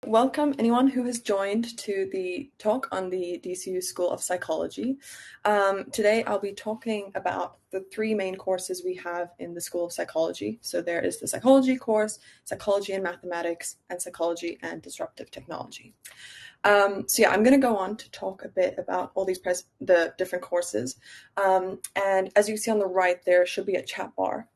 Welcome anyone who has joined to the talk on the DCU School of Psychology. Today I'll be talking about the three main courses we have in the School of Psychology. So there is the psychology course, psychology and mathematics, and psychology and disruptive technology. I'm going to go on to talk a bit about all the different courses. And as you see on the right, there should be a chat bar.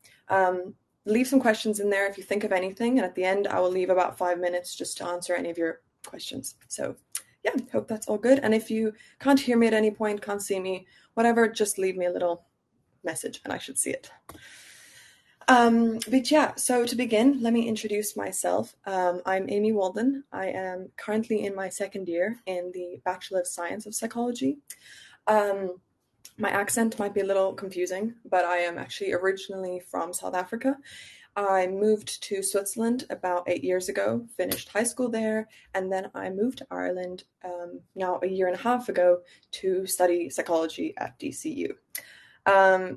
Leave some questions in there if you think of anything, and at the end I will leave about 5 minutes just to answer any of your questions. So yeah, hope that's all good. And if you can't hear me at any point, can't see me, whatever, just leave me a little message and I should see it. But yeah, so to begin, let me introduce myself. I'm Amy Walden. I am currently in my second year in the Bachelor of Science of Psychology. My accent might be a little confusing, but I am actually originally from South Africa. I moved to Switzerland about 8 years ago, finished high school there, and then I moved to Ireland now a year and a half ago to study psychology at DCU.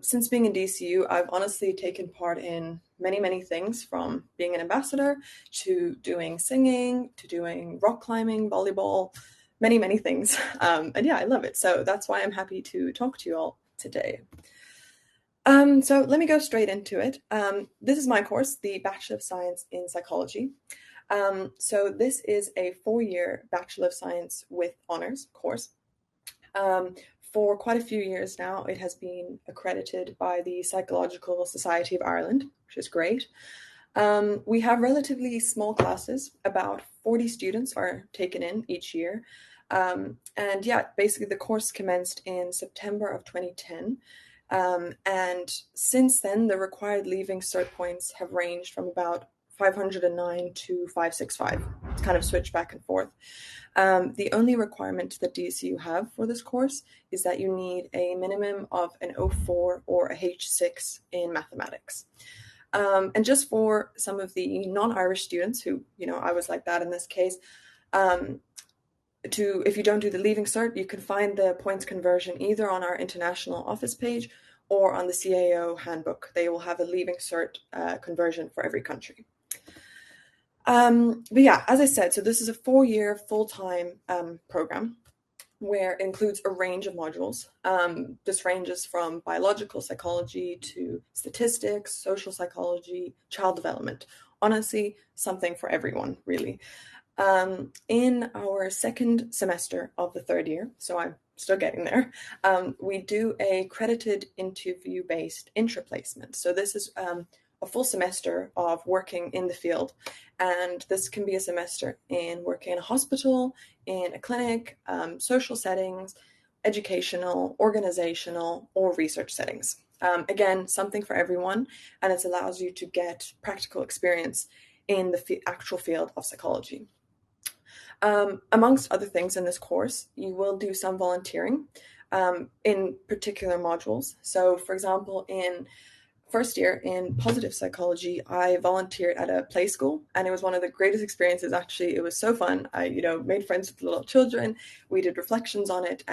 Since being in DCU, I've honestly taken part in many things, from being an ambassador to doing singing, to doing rock climbing, volleyball, many things. And yeah, I love it. So that's why I'm happy to talk to you all today. So let me go straight into it. This is my course, the Bachelor of Science in Psychology. So this is a 4-year Bachelor of Science with honors course. For quite a few years now, it has been accredited by the Psychological Society of Ireland, which is great. We have relatively small classes, about 40 students are taken in each year. And yeah, basically the course commenced in September of 2010. And since then, the required leaving cert points have ranged from about 509 to 565. It's kind of switched back and forth. The only requirement that DCU have for this course is that you need a minimum of an O4 or a H6 in mathematics. And just for some of the non-Irish students who, I was like that in this case, if you don't do the leaving cert, you can find the points conversion either on our international office page or on the CAO handbook. They will have a leaving cert conversion for every country. But yeah, as I said, so this is a 4-year full-time program where it includes a range of modules. This ranges from biological psychology to statistics, social psychology, child development. Honestly, something for everyone, really. In our second semester of the 3rd year, so I'm still getting there, we do a credited interview-based intra-placement. So this is a full semester of working in the field, and this can be a semester in working in a hospital, in a clinic, social settings, educational, organizational, or research settings. Again, something for everyone, and it allows you to get practical experience in the actual field of psychology. Amongst other things in this course, you will do some volunteering in particular modules. So, for example, in first year in positive psychology, I volunteered at a play school, and it was one of the greatest experiences. Actually, it was so fun. I, made friends with little children. We did reflections on it.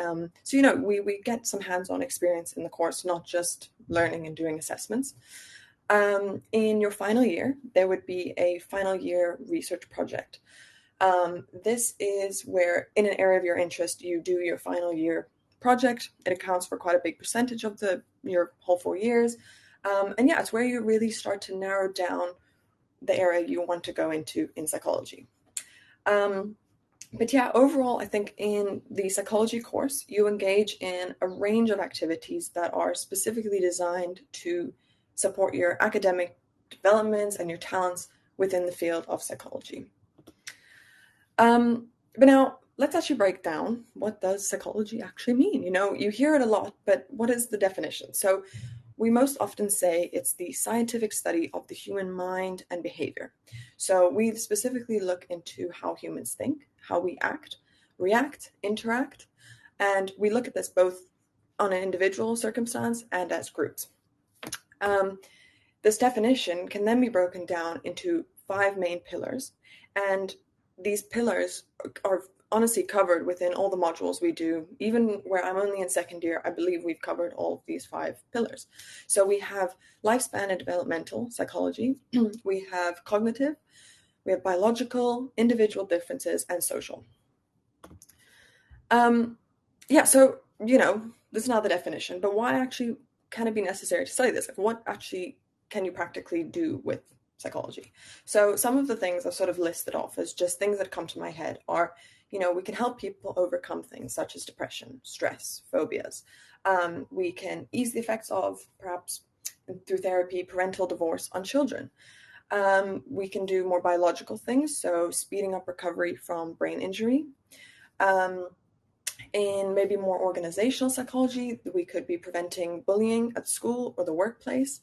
So, we get some hands-on experience in the course, not just learning and doing assessments. In your final year, there would be a final year research project. This is where, in an area of your interest, you do your final year project. It accounts for quite a big percentage of your whole 4 years. And yeah, it's where you really start to narrow down the area you want to go into in psychology. But yeah, overall, I think in the psychology course, you engage in a range of activities that are specifically designed to support your academic developments and your talents within the field of psychology. But now let's actually break down, what does psychology actually mean? You hear it a lot, but what is the definition? So we most often say it's the scientific study of the human mind and behavior. So we specifically look into how humans think, how we act, react, interact, and we look at this both on an individual circumstance and as groups. This definition can then be broken down into 5 main pillars, and these pillars are honestly covered within all the modules we do. Even where I'm only in second year, I believe we've covered all of these 5 pillars. So we have lifespan and developmental psychology, we have cognitive, we have biological, individual differences, and social. Um, yeah, so, this is not the definition, but why actually can it be necessary to study this? Like, what actually can you practically do with psychology? So, some of the things I've sort of listed off as just things that come to my head are, we can help people overcome things such as depression, stress, phobias. We can ease the effects of, perhaps through therapy, parental divorce on children. We can do more biological things, so speeding up recovery from brain injury. Um, in maybe more organizational psychology, we could be preventing bullying at school or the workplace.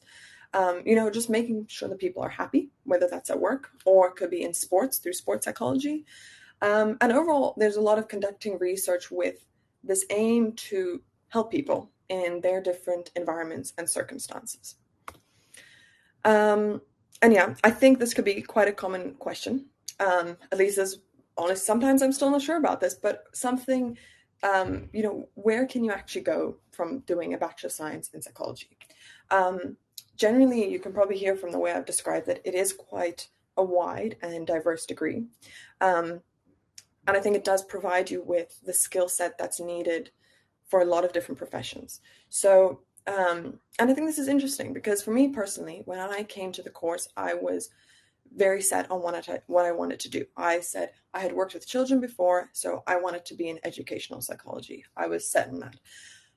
Just making sure that people are happy, whether that's at work or it could be in sports through sports psychology. And overall, there's a lot of conducting research with this aim to help people in their different environments and circumstances. And yeah, I think this could be quite a common question. At least as honest, sometimes I'm still not sure about this, but something, where can you actually go from doing a Bachelor of Science in Psychology? Um, Generally, you can probably hear from the way I've described that it is quite a wide and diverse degree. Um, and I think it does provide you with the skill set that's needed for a lot of different professions. So, and I think this is interesting because for me personally, when I came to the course, I was very set on what I wanted to do. I said I had worked with children before, so I wanted to be in educational psychology. I was set on that.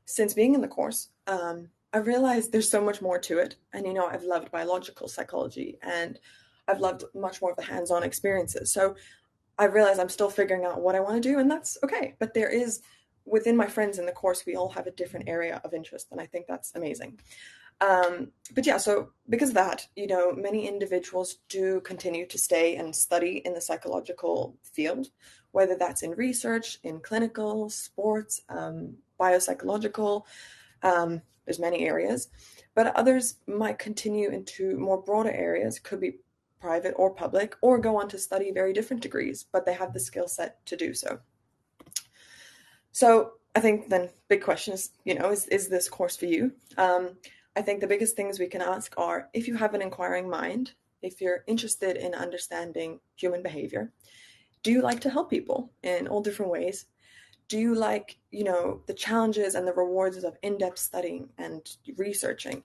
Since being in the course, I realized there's so much more to it. And, I've loved biological psychology and I've loved much more of the hands-on experiences. So I realize I'm still figuring out what I want to do, and that's okay. But there is, within my friends in the course, we all have a different area of interest, and I think that's amazing. But yeah, so because of that, many individuals do continue to stay and study in the psychological field, whether that's in research, in clinical, sports, biopsychological, there's many areas, but others might continue into more broader areas, could be private or public, or go on to study very different degrees, but they have the skill set to do so. So I think then big question is, is this course for you? I think the biggest things we can ask are if you have an inquiring mind, if you're interested in understanding human behavior, do you like to help people in all different ways? Do you like, the challenges and the rewards of in-depth studying and researching?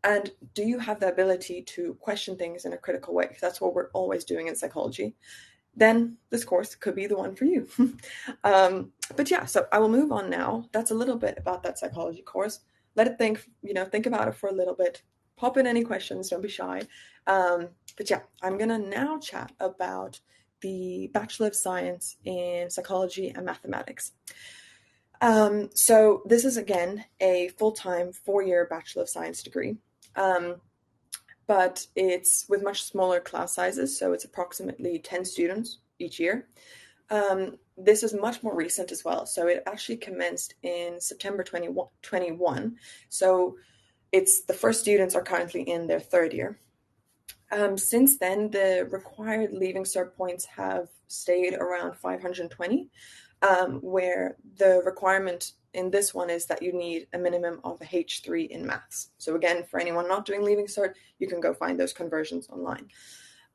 And do you have the ability to question things in a critical way? Because that's what we're always doing in psychology. Then this course could be the one for you. But yeah, so I will move on now. That's a little bit about that psychology course. Let it think about it for a little bit. Pop in any questions, don't be shy. But yeah, I'm gonna now chat about the Bachelor of Science in Psychology and Mathematics. So this is again a full-time 4-year Bachelor of Science degree. But it's with much smaller class sizes, so it's approximately 10 students each year. This is much more recent as well, so it actually commenced in September 2021. So it's the first students are currently in their 3rd year. Since then, the required leaving cert points have stayed around 520, where the requirement in this one is that you need a minimum of a H3 in maths. So again, for anyone not doing leaving cert, you can go find those conversions online.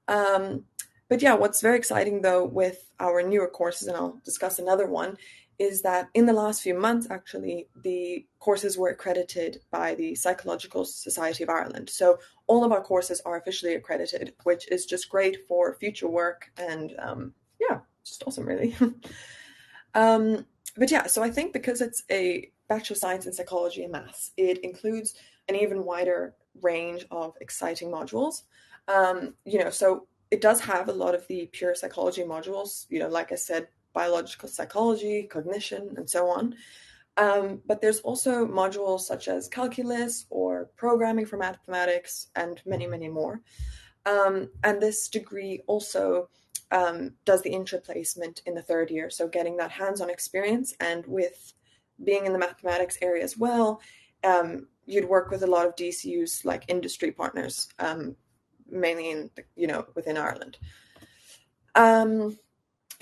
But yeah, what's very exciting though with our newer courses, and I'll discuss another one, is that in the last few months, actually, the courses were accredited by the Psychological Society of Ireland. So all of our courses are officially accredited, which is just great for future work and yeah, just awesome, really. But yeah, so I think because it's a Bachelor of Science in Psychology and Maths, it includes an even wider range of exciting modules. So it does have a lot of the pure psychology modules, like I said, biological psychology, cognition, and so on. But there's also modules such as calculus or programming for mathematics and many, many more. And this degree also does the intra-placement in the 3rd year, so getting that hands-on experience, and with being in the mathematics area as well, you'd work with a lot of DCUs like industry partners, mainly in within Ireland.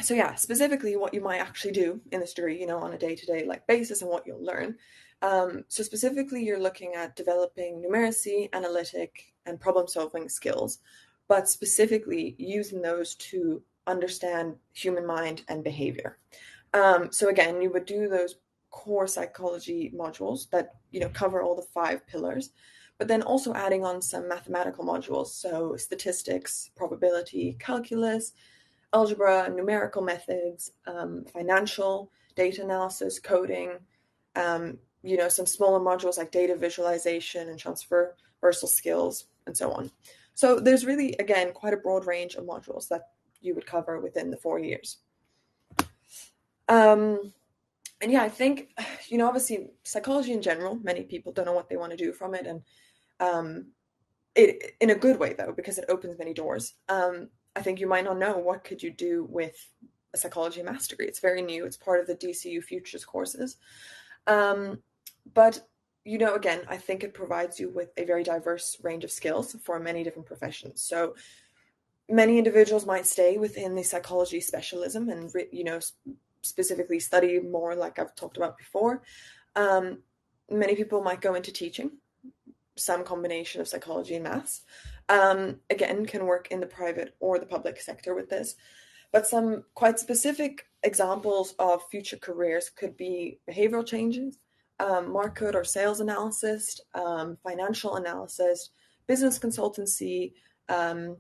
So yeah, specifically what you might actually do in this degree, on a day-to-day basis, and what you'll learn. So specifically, you're looking at developing numeracy, analytic, and problem-solving skills but specifically using those to understand human mind and behavior. So again, you would do those core psychology modules that cover all the 5 pillars, but then also adding on some mathematical modules, so statistics, probability, calculus, algebra, numerical methods, financial data analysis, coding, some smaller modules like data visualization and transversal skills, and so on. So there's really, again, quite a broad range of modules that you would cover within the 4 years. And yeah, I think, obviously psychology in general, many people don't know what they want to do from it. And it in a good way, though, because it opens many doors. I think you might not know what could you do with a psychology master's degree. It's very new. It's part of the DCU Futures courses. But, again, I think it provides you with a very diverse range of skills for many different professions. So many individuals might stay within the psychology specialism and, specifically study more, like I've talked about before. Many people might go into teaching, some combination of psychology and maths. Again, can work in the private or the public sector with this. But some quite specific examples of future careers could be behavioral changes, market or sales analysis, financial analysis, business consultancy, and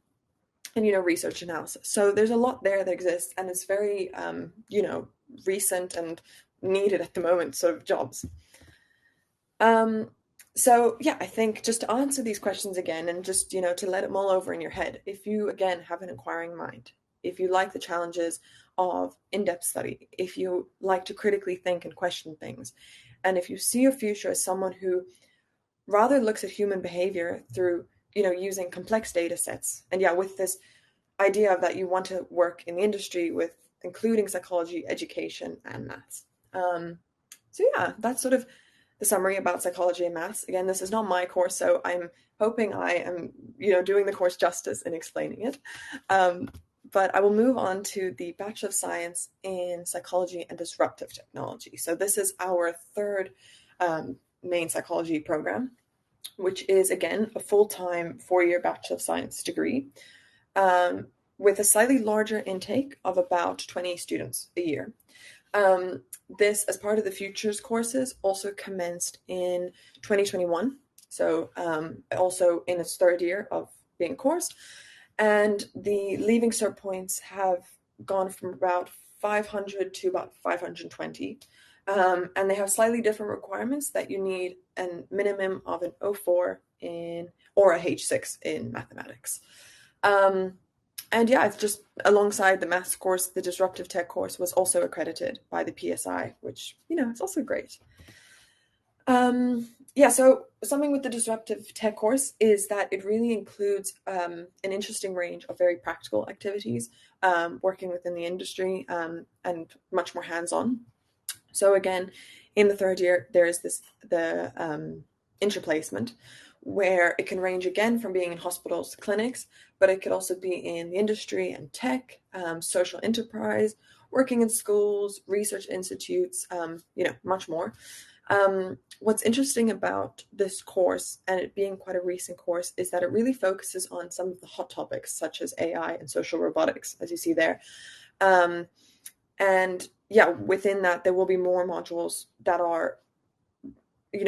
research analysis. So there's a lot there that exists, and it's very recent and needed at the moment sort of jobs. So yeah, I think just to answer these questions again, and just to let it mull over in your head, if you again have an inquiring mind, if you like the challenges of in-depth study, if you like to critically think and question things, and if you see your future as someone who rather looks at human behavior through using complex data sets, and with this idea of that you want to work in the industry with including psychology, education, and maths. So yeah, that's sort of the summary about psychology and maths. Again, this is not my course, so I'm hoping I am doing the course justice in explaining it. But I will move on to the Bachelor of Science in Psychology and Disruptive Technology. So this is our third main psychology program, which is, again, a full-time 4-year Bachelor of Science degree with a slightly larger intake of about 20 students a year. This, as part of the Futures courses, also commenced in 2021, so also in its 3rd year of being coursed. And the leaving cert points have gone from about 500 to about 520. And they have slightly different requirements, that you need a minimum of an 04 or a H6 in mathematics. And yeah, it's just alongside the maths course, the disruptive tech course was also accredited by the PSI, which, it's also great. So something with the disruptive tech course is that it really includes an interesting range of very practical activities, working within the industry, and much more hands-on. So again, in the 3rd year, there is the interplacement, where it can range again from being in hospitals to clinics, but it could also be in the industry and tech, social enterprise, working in schools, research institutes, much more. What's interesting about this course, and it being quite a recent course, is that it really focuses on some of the hot topics, such as AI and social robotics, as you see there. And yeah, within that, there will be more modules that are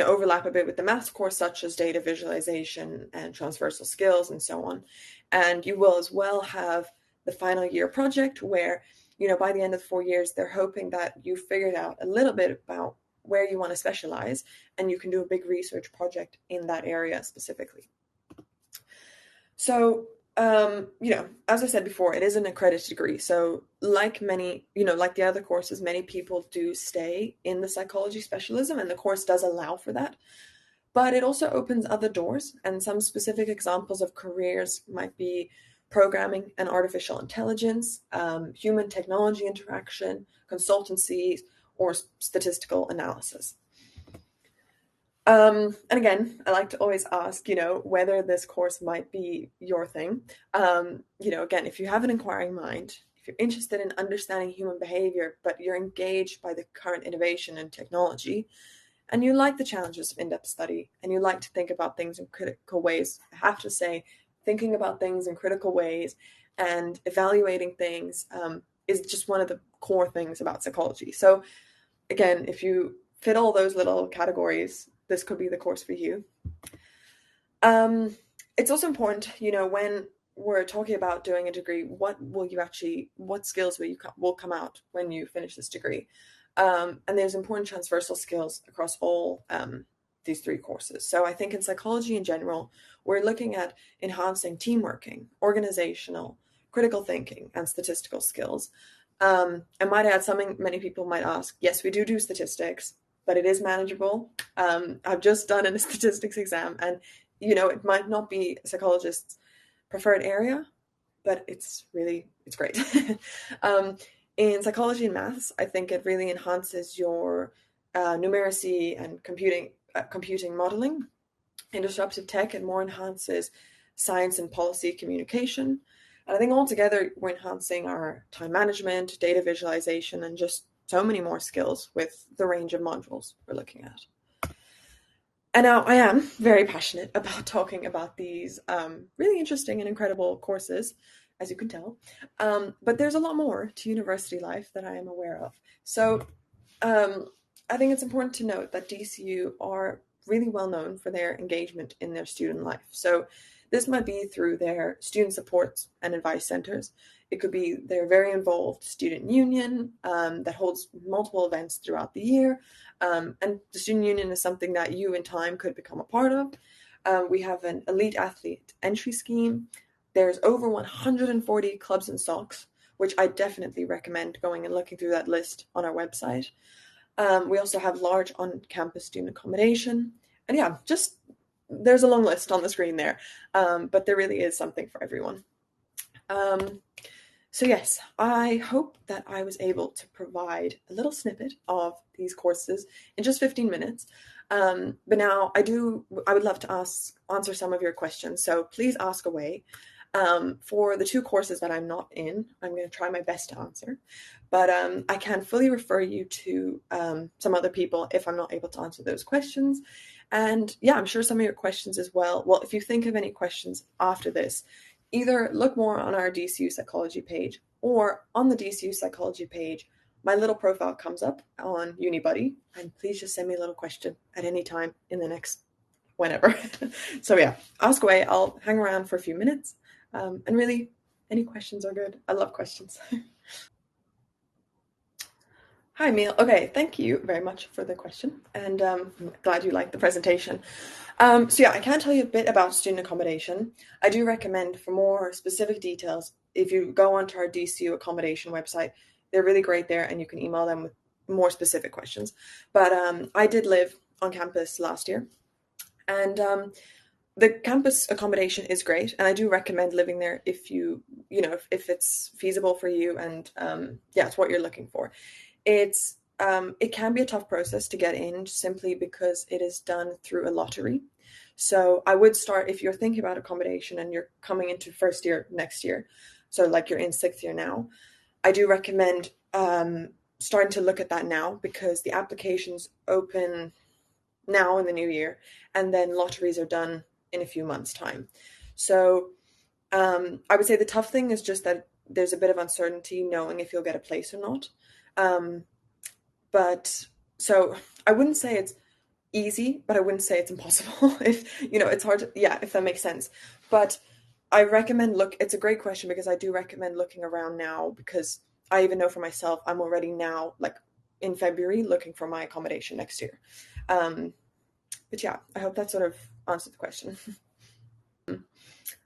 overlap a bit with the maths course, such as data visualization and transversal skills and so on. And you will as well have the final year project where, by the end of the 4 years, they're hoping that you figured out a little bit about where you want to specialize, and you can do a big research project in that area specifically. So, as I said before, it is an accredited degree. So like many, like the other courses, many people do stay in the psychology specialism, and the course does allow for that. But it also opens other doors, and some specific examples of careers might be programming and artificial intelligence, human technology interaction, consultancies, or statistical analysis. And again, I like to always ask, whether this course might be your thing. Again, if you have an inquiring mind, if you're interested in understanding human behavior, but you're engaged by the current innovation and technology, and you like the challenges of in-depth study, and you like to think about things in critical ways, I have to say, thinking about things in critical ways and evaluating things is just one of the core things about psychology. So again, if you fit all those little categories, this could be the course for you. Um, it's also important, when we're talking about doing a degree, what skills will come out when you finish this degree? And there's important transversal skills across all these three courses. So I think in psychology in general, we're looking at enhancing team working, organizational, critical thinking, and statistical skills. I might add something many people might ask. Yes, we do statistics, but it is manageable. I've just done a statistics exam, and it might not be a psychologist's preferred area, but it's great. um, in psychology and maths, I think it really enhances your numeracy and computing modeling. In disruptive tech, it more enhances science and policy communication. And I think altogether, we're enhancing our time management, data visualization, and just so many more skills with the range of modules we're looking at. And now I am very passionate about talking about these really interesting and incredible courses, as you can tell. But there's a lot more to university life that I am aware of. So I think it's important to note that DCU are really well known for their engagement in their student life. So this might be through their student supports and advice centers. It could be their very involved student union that holds multiple events throughout the year. And the student union is something that you in time could become a part of. We have an elite athlete entry scheme. There's over 140 clubs and SOCs, which I definitely recommend going and looking through that list on our website. We also have large on-campus student accommodation. And yeah, just there's a long list on the screen there, but there really is something for everyone. So yes, I hope that I was able to provide a little snippet of these courses in just 15 minutes. But now I would love to answer some of your questions. So please ask away. For the two courses that I'm not in, I'm going to try my best to answer. But I can fully refer you to some other people if I'm not able to answer those questions. And yeah, I'm sure some of your questions as well. Well, if you think of any questions after this, either look more on our DCU psychology page, or on the DCU psychology page, my little profile comes up on UniBuddy, and please just send me a little question at any time in the next whenever. So yeah, ask away. I'll hang around for a few minutes. And really, any questions are good. I love questions. Hi, Emil. Okay, thank you very much for the question, and I'm glad you liked the presentation. So yeah, I can tell you a bit about student accommodation. I do recommend, for more specific details, if you go onto our DCU accommodation website, they're really great there, and you can email them with more specific questions. But I did live on campus last year, and the campus accommodation is great, and I do recommend living there if if it's feasible for you, and yeah, it's what you're looking for. It can be a tough process to get in, simply because it is done through a lottery. So I would start, if you're thinking about accommodation and you're coming into first year next year, so like you're in sixth year now, I do recommend starting to look at that now, because the applications open now in the new year, and then lotteries are done in a few months' time. So I would say the tough thing is just that there's a bit of uncertainty knowing if you'll get a place or not. But so I wouldn't say it's easy, but I wouldn't say it's impossible. If it's hard to, yeah, if that makes sense. But I recommend it's a great question, because I do recommend looking around now, because I even know for myself, I'm already now, like in February, looking for my accommodation next year. But yeah, I hope that sort of answered the question.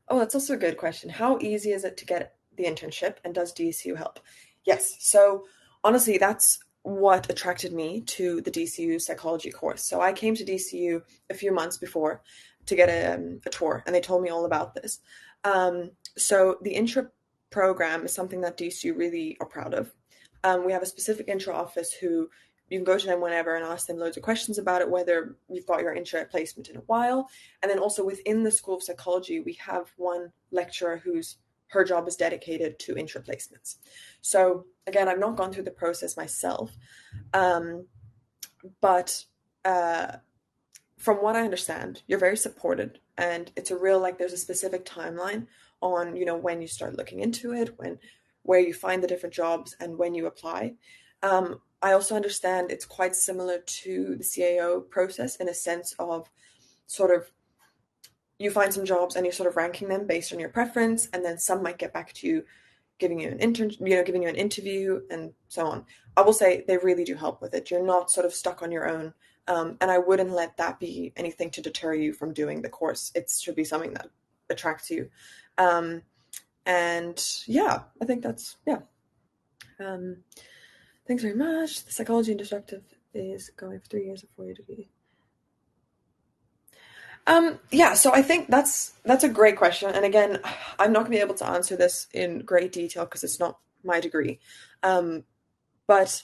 Oh, that's also a good question. How easy is it to get the internship, and does DCU help? Yes. So honestly, that's what attracted me to the DCU psychology course. So I came to DCU a few months before to get a tour, and they told me all about this. So the intro program is something that DCU really are proud of. We have a specific intro office who you can go to them whenever and ask them loads of questions about it, whether you've got your intro placement in a while. And then also within the School of Psychology, we have one lecturer her job is dedicated to intro placements. So again, I've not gone through the process myself, but from what I understand, you're very supported and it's a real, like, there's a specific timeline on, when you start looking into it, where you find the different jobs and when you apply. I also understand it's quite similar to the CAO process in a sense of sort of you find some jobs and you're sort of ranking them based on your preference, and then some might get back to you, giving you an interview, and so on. I will say they really do help with it. You're not sort of stuck on your own, and I wouldn't let that be anything to deter you from doing the course. It should be something that attracts you, um, and yeah, I think that's yeah. Um, Thanks very much. The psychology and disruptive is going for 3 years of 4-year degree. Yeah, so I think that's a great question. And again, I'm not gonna be able to answer this in great detail because it's not my degree. Um, but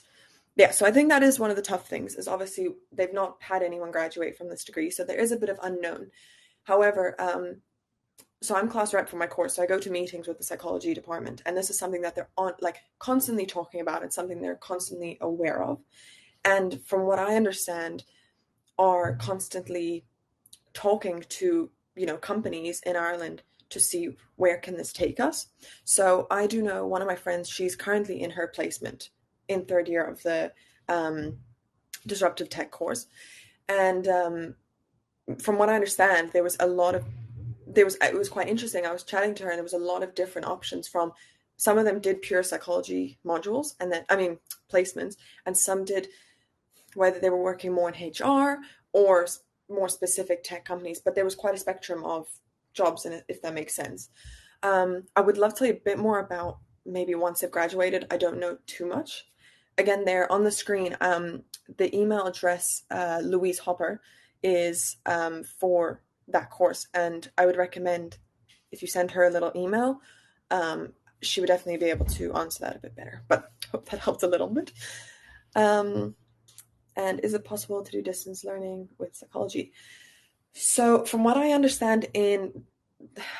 yeah, so I think that is one of the tough things is obviously they've not had anyone graduate from this degree, so there is a bit of unknown. However, so I'm class rep for my course, so I go to meetings with the psychology department, and this is something that they're on like constantly talking about. It's something they're constantly aware of, and from what I understand, are constantly talking to companies in Ireland to see where can this take us. So I do know one of my friends, she's currently in her placement in third year of the um, disruptive tech course, and from what I understand, it was quite interesting. I was chatting to her, and there was a lot of different options. From some of them did pure psychology modules, and then I mean placements, and some did whether they were working more in HR or more specific tech companies. But there was quite a spectrum of jobs in it, if that makes sense. I would love to tell you a bit more about maybe once they've graduated. I don't know too much. Again, there on the screen, the email address Louise Hopper is for that course, and I would recommend if you send her a little email, she would definitely be able to answer that a bit better. But I hope that helped a little bit. And is it possible to do distance learning with psychology? So, from what I understand in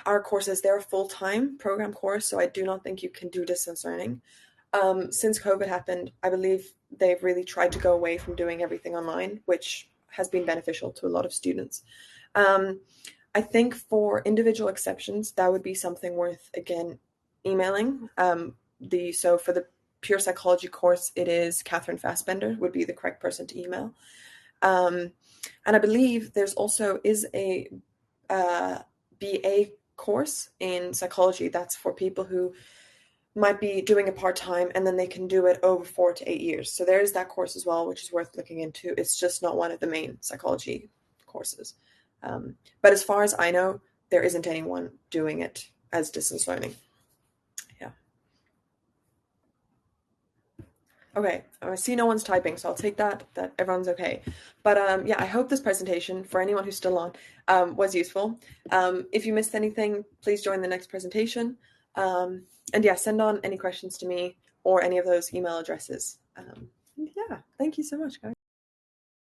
our courses, they're a full-time program course, so I do not think you can do distance learning. Since COVID happened, I believe they've really tried to go away from doing everything online, which has been beneficial to a lot of students. Um, I think for individual exceptions, that would be something worth, again, emailing. So for the pure psychology course, it is Catherine Fassbender would be the correct person to email. And I believe there's also is a BA course in psychology that's for people who might be doing it part-time, and then they can do it over 4 to 8 years. So there is that course as well, which is worth looking into. It's just not one of the main psychology courses. But as far as I know, there isn't anyone doing it as distance learning. Yeah. Okay, I see no one's typing, so I'll take that everyone's okay. But yeah, I hope this presentation, for anyone who's still on, was useful. If you missed anything, please join the next presentation. And yeah, send on any questions to me or any of those email addresses. Yeah, thank you so much, guys.